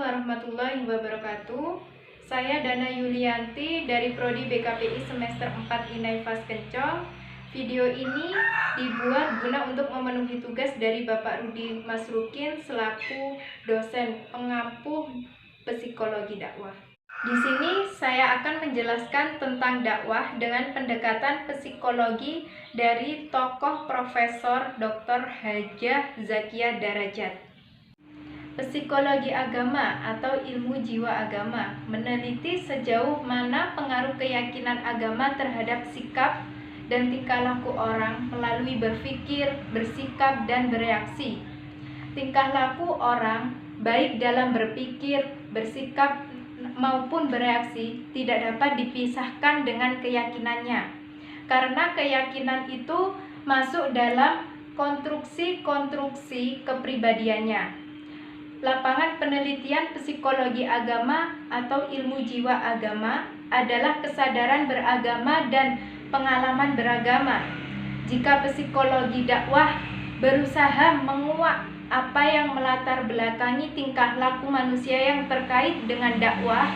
warahmatullahi wabarakatuh. Saya Dana Yulianti dari Prodi BKPI semester 4 Inaivas Kencong. Video ini dibuat guna untuk memenuhi tugas dari Bapak Rudi Masrukin selaku dosen pengampu psikologi dakwah. Di sini saya akan menjelaskan tentang dakwah dengan pendekatan psikologi dari tokoh Profesor Dr. Hajah Zakia Darajat. Psikologi agama atau ilmu jiwa agama meneliti sejauh mana pengaruh keyakinan agama terhadap sikap dan tingkah laku orang melalui berpikir, bersikap, dan bereaksi. Tingkah laku orang, baik dalam berpikir, bersikap, maupun bereaksi, tidak dapat dipisahkan dengan keyakinannya, karena keyakinan itu masuk dalam konstruksi-konstruksi kepribadiannya. Lapangan penelitian psikologi agama atau ilmu jiwa agama adalah kesadaran beragama dan pengalaman beragama. Jika psikologi dakwah berusaha menguak apa yang melatar belakangi tingkah laku manusia yang terkait dengan dakwah,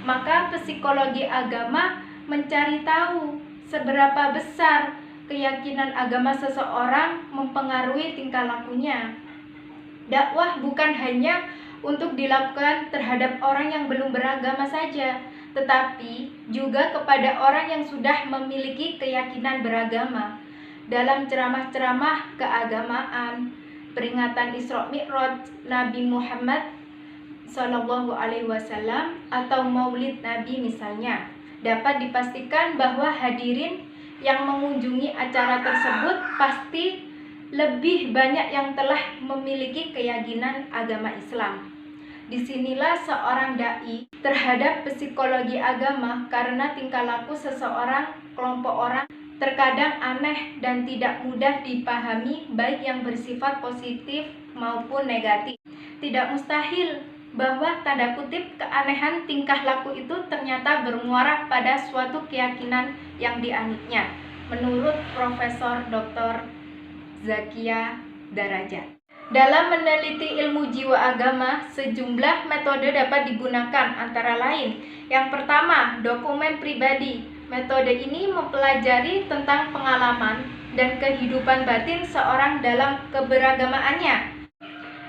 maka psikologi agama mencari tahu seberapa besar keyakinan agama seseorang mempengaruhi tingkah lakunya. Dakwah bukan hanya untuk dilakukan terhadap orang yang belum beragama saja, tetapi juga kepada orang yang sudah memiliki keyakinan beragama. Dalam ceramah-ceramah keagamaan, peringatan Isra Mi'raj Nabi Muhammad SAW atau Maulid Nabi misalnya, dapat dipastikan bahwa hadirin yang mengunjungi acara tersebut pasti lebih banyak yang telah memiliki keyakinan agama Islam. Disinilah seorang dai terhadap psikologi agama karena tingkah laku seseorang, kelompok orang terkadang aneh dan tidak mudah dipahami, baik yang bersifat positif maupun negatif. Tidak mustahil bahwa tanda kutip keanehan tingkah laku itu ternyata bermuara pada suatu keyakinan yang dianutnya, menurut Profesor Dr. Zakia Darajat. Dalam meneliti ilmu jiwa agama, sejumlah metode dapat digunakan, antara lain: yang pertama, dokumen pribadi. Metode ini mempelajari tentang pengalaman dan kehidupan batin seorang dalam keberagamaannya.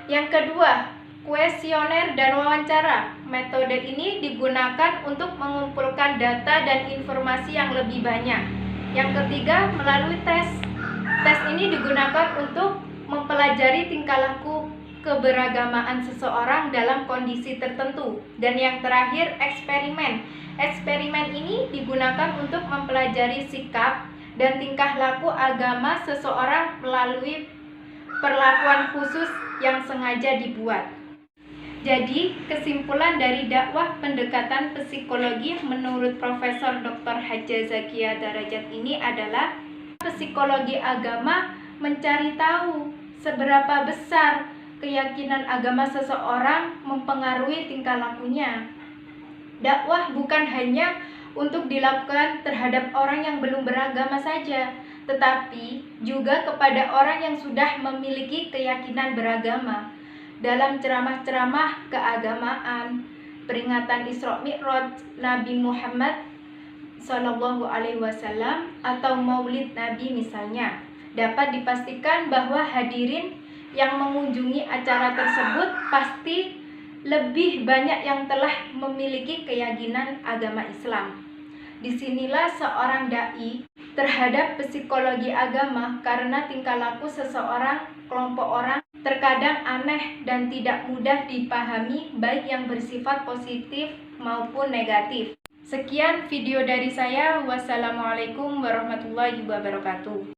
Yang kedua, kuesioner dan wawancara. Metode ini digunakan untuk mengumpulkan data dan informasi yang lebih banyak. Yang ketiga, melalui tes. Tes ini digunakan untuk mempelajari tingkah laku keberagamaan seseorang dalam kondisi tertentu. Dan yang terakhir, eksperimen. Eksperimen ini digunakan untuk mempelajari sikap dan tingkah laku agama seseorang melalui perlakuan khusus yang sengaja dibuat. Jadi, kesimpulan dari dakwah pendekatan psikologi menurut Profesor Dr. Hajah Zakia Darajat ini adalah psikologi agama mencari tahu seberapa besar keyakinan agama seseorang mempengaruhi tingkah lakunya. Dakwah bukan hanya untuk dilakukan terhadap orang yang belum beragama saja, tetapi juga kepada orang yang sudah memiliki keyakinan beragama. Dalam ceramah-ceramah keagamaan, peringatan Isra Mi'raj Nabi Muhammad SAW atau Maulid Nabi misalnya, dapat dipastikan bahwa hadirin yang mengunjungi acara tersebut pasti lebih banyak yang telah memiliki keyakinan agama Islam. Disinilah seorang dai terhadap psikologi agama karena tingkah laku seseorang, kelompok orang terkadang aneh dan tidak mudah dipahami, baik yang bersifat positif maupun negatif. Sekian video dari saya. Wassalamualaikum warahmatullahi wabarakatuh.